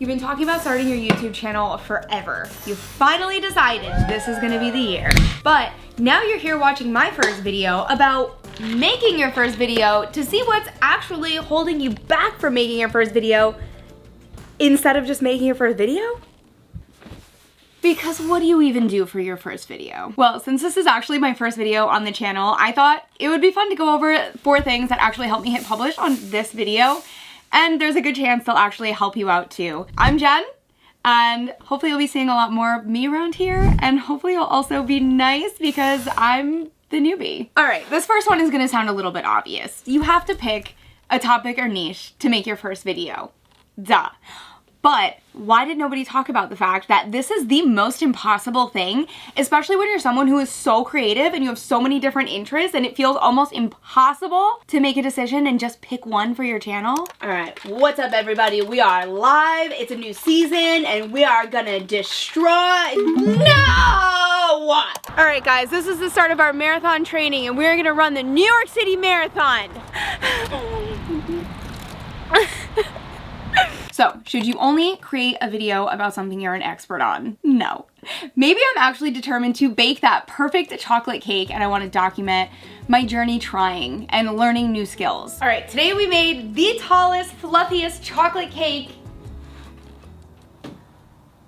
You've been talking about starting your YouTube channel forever. You finally decided this is gonna be the year. But now you're here watching my first video about making your first video to see what's actually holding you back from making your first video instead of just making your first video? Because what do you even do for your first video? Well, since this is actually my first video on the channel, I thought it would be fun to go over 4 things that actually helped me hit publish on this video. And there's a good chance they'll actually help you out too. I'm Jen, and hopefully you'll be seeing a lot more of me around here, and hopefully you'll also be nice because I'm the newbie. All right, this first one is gonna sound a little bit obvious. You have to pick a topic or niche to make your first video. Duh. But why did nobody talk about the fact that this is the most impossible thing, especially when you're someone who is so creative and you have so many different interests and it feels almost impossible to make a decision and just pick one for your channel? All right, what's up everybody? We are live, it's a new season, and we are gonna destroy, no! All right guys, this is the start of our marathon training and we're gonna run the New York City Marathon. So, should you only create a video about something you're an expert on? No. Maybe I'm actually determined to bake that perfect chocolate cake and I want to document my journey trying and learning new skills. All right, today we made the tallest, fluffiest chocolate cake.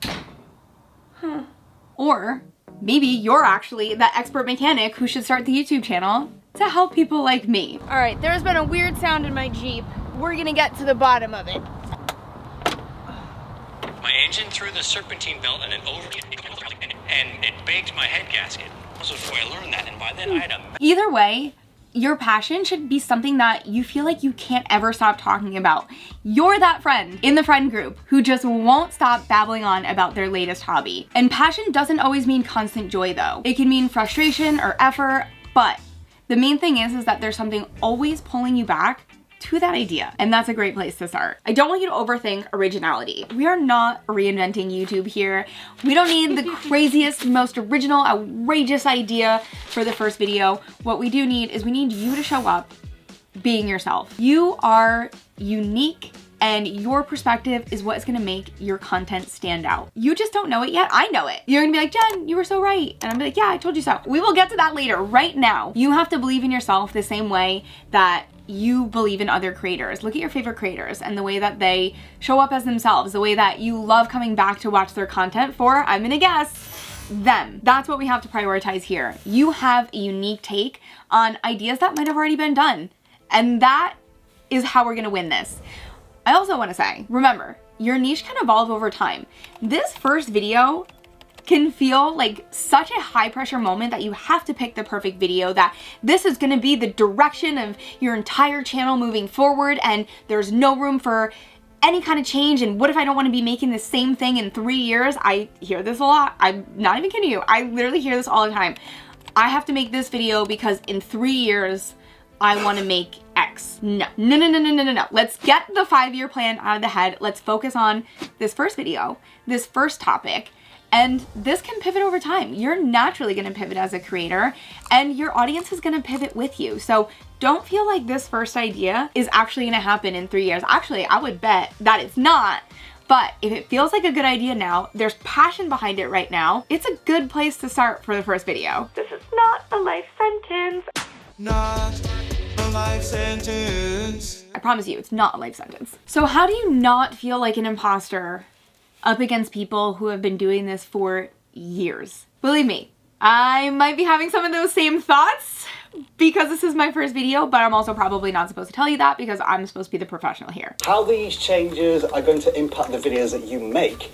Huh. Or maybe you're actually that expert mechanic who should start the YouTube channel to help people like me. All right, there's been a weird sound in my Jeep. We're gonna get to the bottom of it. My engine through the serpentine belt and it baked my head gasket. So before I learned that, and by then I had a... Either way, your passion should be something that you feel like you can't ever stop talking about. You're that friend in the friend group who just won't stop babbling on about their latest hobby. And passion doesn't always mean constant joy though. It can mean frustration or effort, but the main thing is that there's something always pulling you back to that idea. And that's a great place to start. I don't want you to overthink originality. We are not reinventing YouTube here. We don't need the craziest, most original, outrageous idea for the first video. What we do need is we need you to show up being yourself. You are unique and your perspective is what's gonna make your content stand out. You just don't know it yet. I know it. You're gonna be like, Jen, you were so right. And I'm like, yeah, I told you so. We will get to that later. Right now, you have to believe in yourself the same way that you believe in other creators. Look at your favorite creators and the way that they show up as themselves, the way that you love coming back to watch their content for, I'm gonna guess, them. That's what we have to prioritize here. You have a unique take on ideas that might have already been done. And that is how we're gonna win this. I also wanna say, remember, your niche can evolve over time. This first video can feel like such a high pressure moment that you have to pick the perfect video, that this is gonna be the direction of your entire channel moving forward and there's no room for any kind of change. And what if I don't want to be making the same thing in 3 years? I hear this a lot. I'm not even kidding you. I literally hear this all the time. I have to make this video because in 3 years, I want to make X. No. Let's get the 5-year plan out of the head. Let's focus on this first video, this first topic. And this can pivot over time. You're naturally gonna pivot as a creator and your audience is gonna pivot with you. So don't feel like this first idea is actually gonna happen in 3 years. Actually, I would bet that it's not. But if it feels like a good idea now, there's passion behind it right now, it's a good place to start for the first video. This is not a life sentence. Not a life sentence. I promise you, it's not a life sentence. So how do you not feel like an imposter up against people who have been doing this for years? Believe me, I might be having some of those same thoughts because this is my first video, but I'm also probably not supposed to tell you that because I'm supposed to be the professional here. How these changes are going to impact the videos that you make.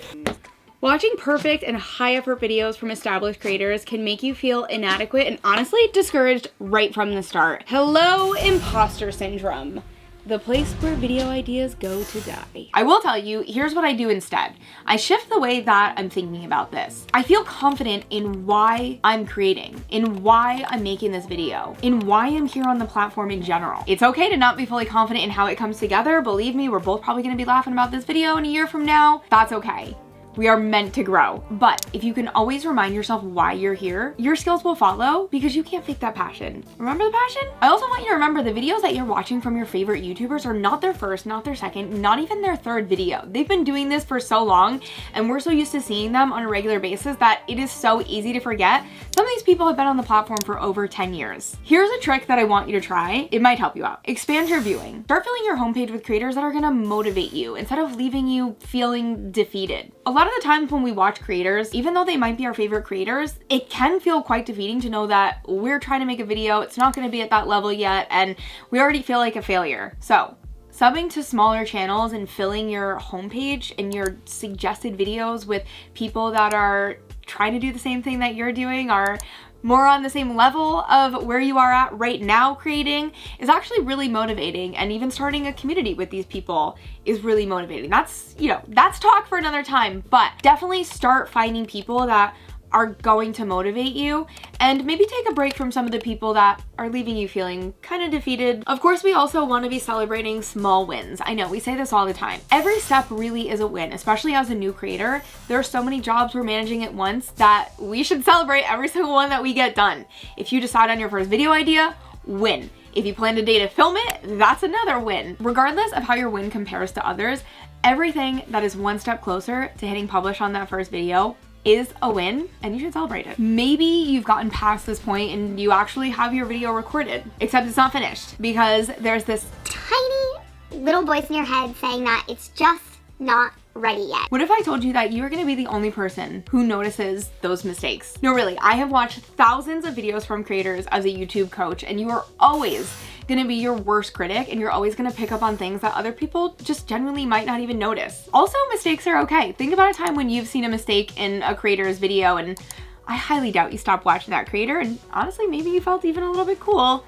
Watching perfect and high effort videos from established creators can make you feel inadequate and honestly discouraged right from the start. Hello, imposter syndrome. The place where video ideas go to die. I will tell you, here's what I do instead. I shift the way that I'm thinking about this. I feel confident in why I'm creating, in why I'm making this video, in why I'm here on the platform in general. It's okay to not be fully confident in how it comes together. Believe me, we're both probably gonna be laughing about this video in a year from now. That's okay. We are meant to grow. But if you can always remind yourself why you're here, your skills will follow because you can't fake that passion. Remember the passion? I also want you to remember the videos that you're watching from your favorite YouTubers are not their first, not their second, not even their third video. They've been doing this for so long and we're so used to seeing them on a regular basis that it is so easy to forget. Some of these people have been on the platform for over 10 years. Here's a trick that I want you to try. It might help you out. Expand your viewing. Start filling your homepage with creators that are gonna motivate you instead of leaving you feeling defeated. A lot of the times when we watch creators, even though they might be our favorite creators, it can feel quite defeating to know that we're trying to make a video, it's not gonna be at that level yet, and we already feel like a failure. So, subbing to smaller channels and filling your homepage and your suggested videos with people that are trying to do the same thing that you're doing, are more on the same level of where you are at right now creating, is actually really motivating. And even starting a community with these people is really motivating. That's, you know, that's talk for another time, but definitely start finding people that are going to motivate you, and maybe take a break from some of the people that are leaving you feeling kind of defeated. Of course, we also want to be celebrating small wins. I know we say this all the time. Every step really is a win, especially as a new creator. There are so many jobs we're managing at once that we should celebrate every single one that we get done. If you decide on your first video idea, win. If you plan a day to film it, that's another win. Regardless of how your win compares to others, everything that is one step closer to hitting publish on that first video is a win, and you should celebrate it. Maybe you've gotten past this point and you actually have your video recorded, except it's not finished because there's this tiny little voice in your head saying that it's just not ready yet. What if I told you that you're gonna be the only person who notices those mistakes? No, really, I have watched thousands of videos from creators as a YouTube coach, and you are always gonna be your worst critic, and you're always gonna pick up on things that other people just genuinely might not even notice. Also, mistakes are okay. Think about a time when you've seen a mistake in a creator's video, and I highly doubt you stopped watching that creator, and honestly, maybe you felt even a little bit cool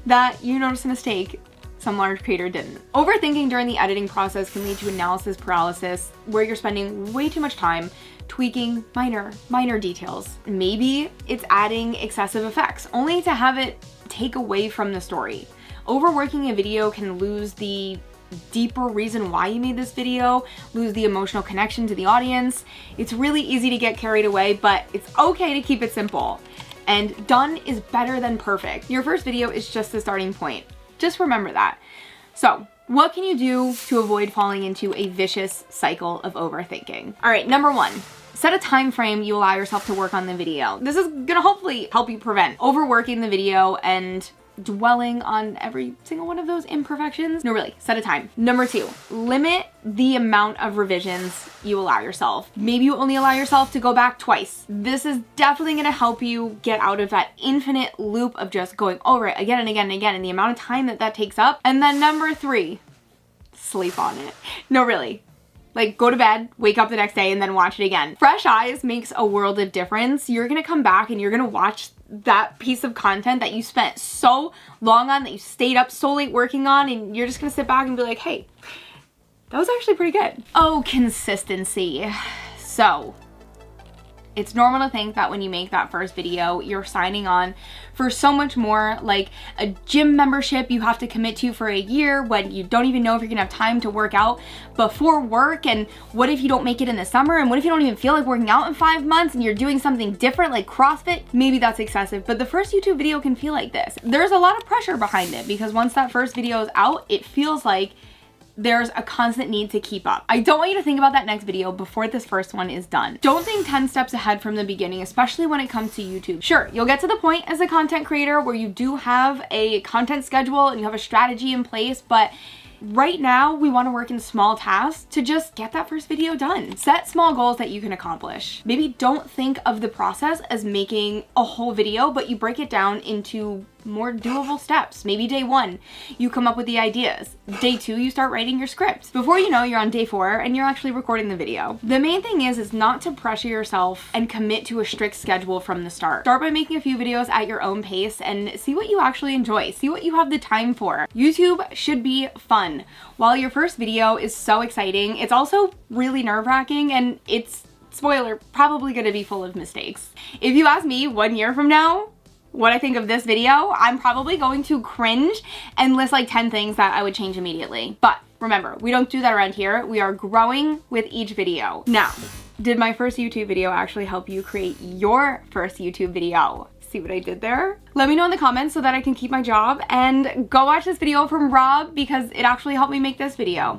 that you noticed a mistake some large creator didn't. Overthinking during the editing process can lead to analysis paralysis, where you're spending way too much time tweaking minor details. Maybe it's adding excessive effects, only to have it take away from the story. Overworking a video can lose the deeper reason why you made this video, lose the emotional connection to the audience. It's really easy to get carried away, but it's okay to keep it simple. And done is better than perfect. Your first video is just the starting point. Just remember that. So, what can you do to avoid falling into a vicious cycle of overthinking? All right, number one, set a time frame you allow yourself to work on the video. This is gonna hopefully help you prevent overworking the video and dwelling on every single one of those imperfections. No, really, set a time. Number two, limit the amount of revisions you allow yourself. Maybe you only allow yourself to go back twice. This is definitely gonna help you get out of that infinite loop of just going over it again and again and again, and the amount of time that that takes up. And then number three, sleep on it. No, really. Like, go to bed, wake up the next day, and then watch it again. Fresh eyes makes a world of difference. You're gonna come back and you're gonna watch that piece of content that you spent so long on, that you stayed up so late working on, and you're just gonna sit back and be like, hey, that was actually pretty good. Oh, consistency. So, it's normal to think that when you make that first video, you're signing on for so much more, like a gym membership you have to commit to for a year when you don't even know if you're gonna have time to work out before work. And what if you don't make it in the summer? And what if you don't even feel like working out in 5 months and you're doing something different like CrossFit? Maybe that's excessive, but the first YouTube video can feel like this. There's a lot of pressure behind it because once that first video is out, it feels like there's a constant need to keep up. I don't want you to think about that next video before this first one is done. Don't think 10 steps ahead from the beginning, especially when it comes to YouTube. Sure, you'll get to the point as a content creator where you do have a content schedule and you have a strategy in place, but right now, we want to work in small tasks to just get that first video done. Set small goals that you can accomplish. Maybe don't think of the process as making a whole video, but you break it down into more doable steps. Maybe day one, you come up with the ideas. Day two, you start writing your script. Before you know, you're on day 4 and you're actually recording the video. The main thing is not to pressure yourself and commit to a strict schedule from the start. Start by making a few videos at your own pace and see what you actually enjoy. See what you have the time for. YouTube should be fun. While your first video is so exciting, it's also really nerve-wracking, and it's, spoiler, probably gonna be full of mistakes. If you ask me 1 year from now what I think of this video, I'm probably going to cringe and list like 10 things that I would change immediately. But remember, we don't do that around here. We are growing with each video. Now, Did my first YouTube video actually help you create your first YouTube video? See what I did there? Let me know in the comments so that I can keep my job, and go watch this video from Rob because it actually helped me make this video.